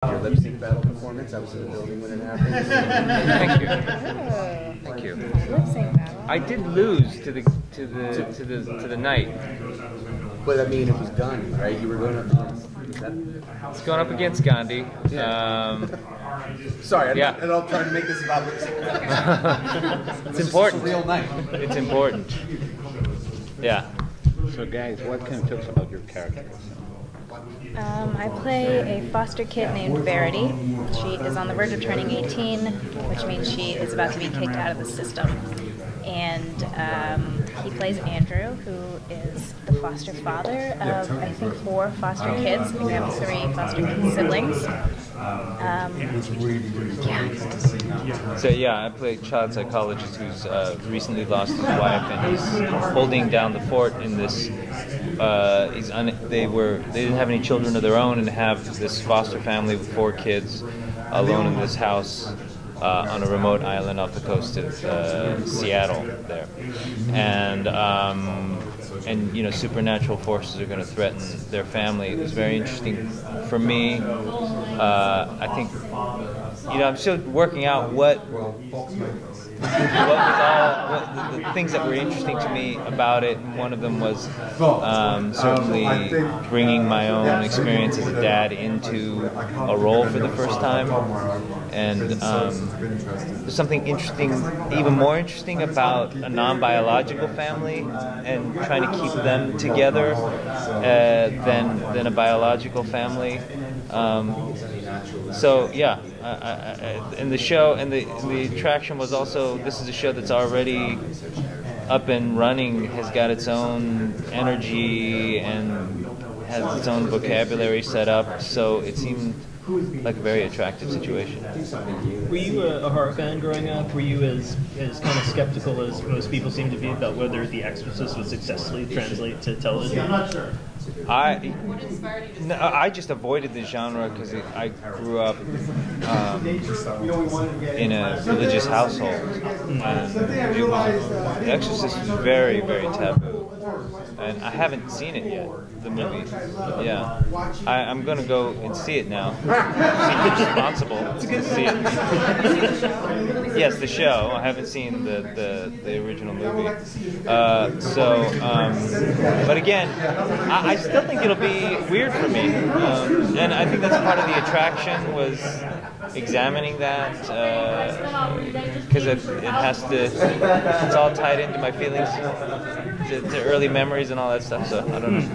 Your lip sync battle performance. I was in the building when it happened. Thank you. Oh. Thank you. Lip sync battle. I did lose to the knight. But I mean, it was Gandhi, right? You were going up. It's going up against Gandhi. Sorry, I'm yeah. not at all trying to make this about lip sync. It's important. A real night. It's important. Yeah. So guys, what can you tell us about your character? I play a foster kid named Verity. She is on the verge of turning 18, which means she is about to be kicked out of the system. And he plays Andrew, who is the foster father of, I think, 4 foster kids. We have 3 foster siblings. So yeah, I play a child psychologist who's recently lost his wife, and he's holding down the fort in this. They didn't have any children of their own, and have this foster family with 4 kids alone in this house on a remote island off the coast of Seattle there, and you know, supernatural forces are going to threaten their family. It was very interesting for me. I think, you know, I'm still working out what the things that were interesting to me about it. And one of them was certainly bringing my own experience as a dad into a role for the first time. And there's something interesting, even more interesting, about a non-biological family and trying to keep them together than a biological family. So yeah, and the show and the attraction was also, this is a show that's already up and running, has got its own energy and has its own vocabulary set up, so it seemed like a very attractive situation. Were you a horror fan growing up? Were you as kind of skeptical as most people seem to be about whether The Exorcist would successfully translate to television? I'm not sure. I just avoided the genre because I grew up in a religious household, and The Exorcist is very, very taboo, and I haven't seen it yet, the movie. Yeah, I'm going to go and see it now. Seems responsible to see it. Yes, the show. I haven't seen the original movie. But again, I still think it'll be weird for me, and I think that's part of the attraction, was examining that, because it has to. It's all tied into my feelings, to early memories and all that stuff. So I don't know.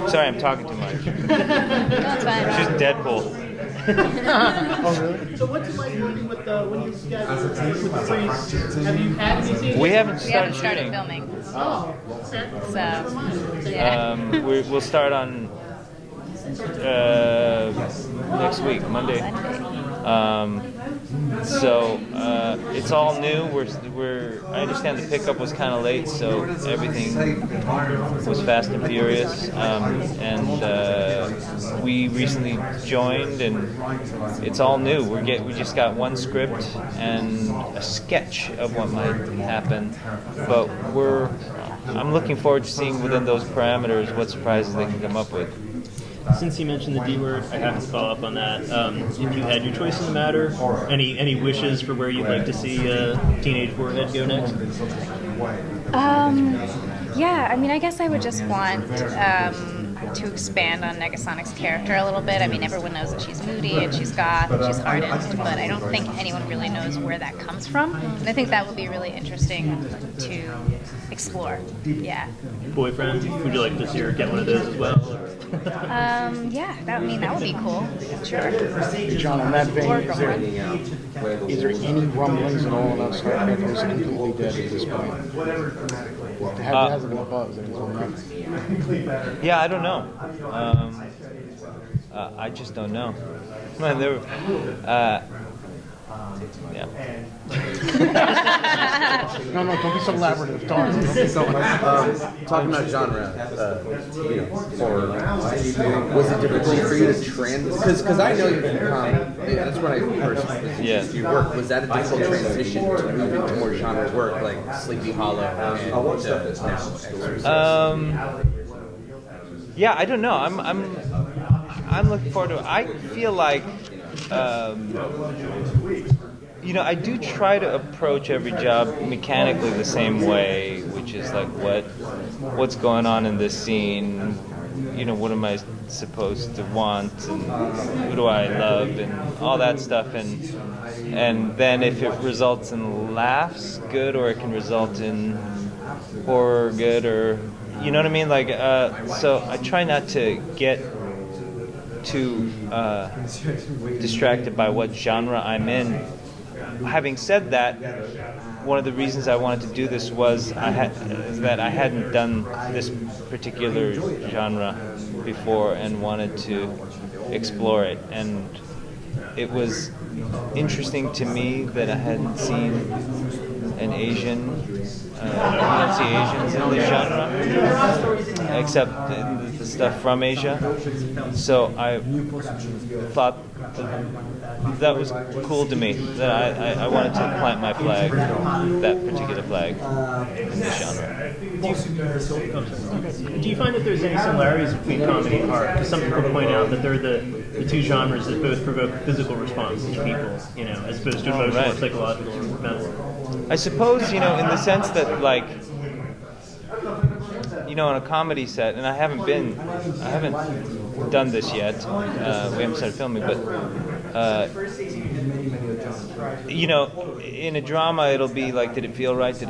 Sorry, I'm talking too much. That's fine. It's just Deadpool. Oh, really? So what's it like working with when you guys with the priest? Have you had anything? We haven't started shooting. filming. Oh, okay. So, yeah. We'll start on next week, Monday. So it's all new. I understand the pickup was kind of late, so everything was fast and furious. And we recently joined, and it's all new. We just got one script and a sketch of what might happen, but I'm looking forward to seeing within those parameters what surprises they can come up with. Since you mentioned the D word, I have to follow up on that. If you had your choice in the matter, any wishes for where you'd like to see Teenage Warhead go next? Yeah, I mean, I guess I would just want to expand on Negasonic's character a little bit. I mean, everyone knows that she's moody and she's goth and she's hardened, but I don't think anyone really knows where that comes from. And I think that would be really interesting to explore. Yeah. Boyfriend, would you like to see her get one of those as well? Yeah, that would be cool. Sure. John, in that vein, is there any rumblings at all about Star Trek, or is it completely dead at this point? It hasn't been a buzz. Yeah, I don't know. I just don't know. Yeah. No, don't be so elaborative. Talking about genre, horror, was it difficult for you to because I know you're from comedy. That's when I first listened to your work. Was that a difficult transition to move into more genre work, like Sleepy Hollow and now Exorcist? Yeah, I don't know. I'm looking forward to it. I feel like, I do try to approach every job mechanically the same way, which is like what's going on in this scene. What am I supposed to want, and who do I love, and all that stuff, and then if it results in laughs, good, or it can result in horror, good, or you know what I mean? Like, so I try not to get too distracted by what genre I'm in. Having said that, one of the reasons I wanted to do this was that I hadn't done this particular genre before and wanted to explore it. And it was interesting to me that I hadn't seen an Asian. You don't see Asians in this genre, except the stuff from Asia. So I thought that was cool to me, that I wanted to plant my flag, that particular flag, in this genre. Do you find that there's any similarities between comedy and horror? Because some people point out that they're the two genres that both provoke physical response in people, as opposed to emotional, or psychological, or mental. I suppose, in the sense that, like, on a comedy set, and I haven't done this yet. We haven't started filming, but in a drama, it'll be like, did it feel right? Did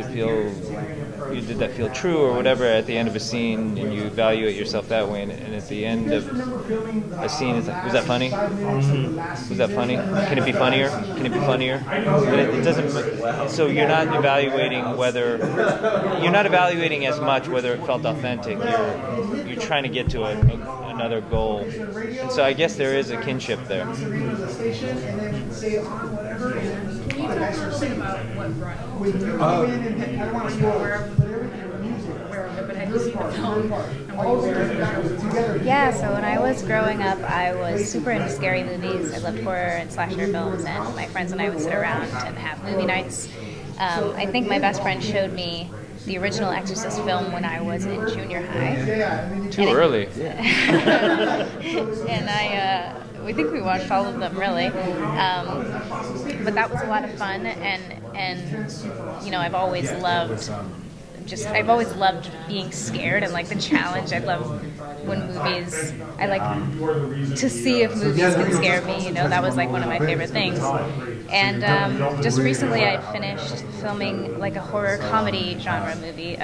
that feel true, or whatever? At the end of a scene, and you evaluate yourself that way. And at the end of a scene, it's like, was that funny? Was that funny? Can it be funnier? Can it be funnier? But it doesn't. So you're not evaluating as much whether it felt authentic. You're trying to get to another goal. And so I guess there is a kinship there. Can you tell us a little bit about what brought you to it? Aware of it, but have you seen the film? And what you were Yeah, so when I was growing up, I was super into scary movies. I loved horror and slasher films, and my friends and I would sit around and have movie nights. I think my best friend showed me the original Exorcist film when I was in junior high. Too early. And we think we watched all of them, really. But that was a lot of fun, and I've always loved being scared and like the challenge. I love when movies. I like to see if movies can scare me. That was like one of my favorite things. And just recently, I finished filming like a horror comedy genre movie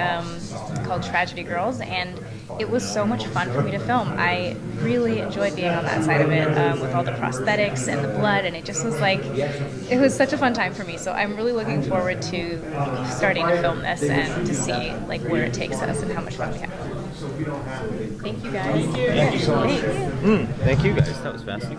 called Tragedy Girls, and it was so much fun for me to film. I really enjoyed being on that side of it with all the prosthetics and the blood, and it just was like, it was such a fun time for me. So I'm really looking forward to starting to film this and to see like where it takes us and how much fun we have. Thank you guys. Thank you so much. Thank you. Thank you guys. That was fascinating.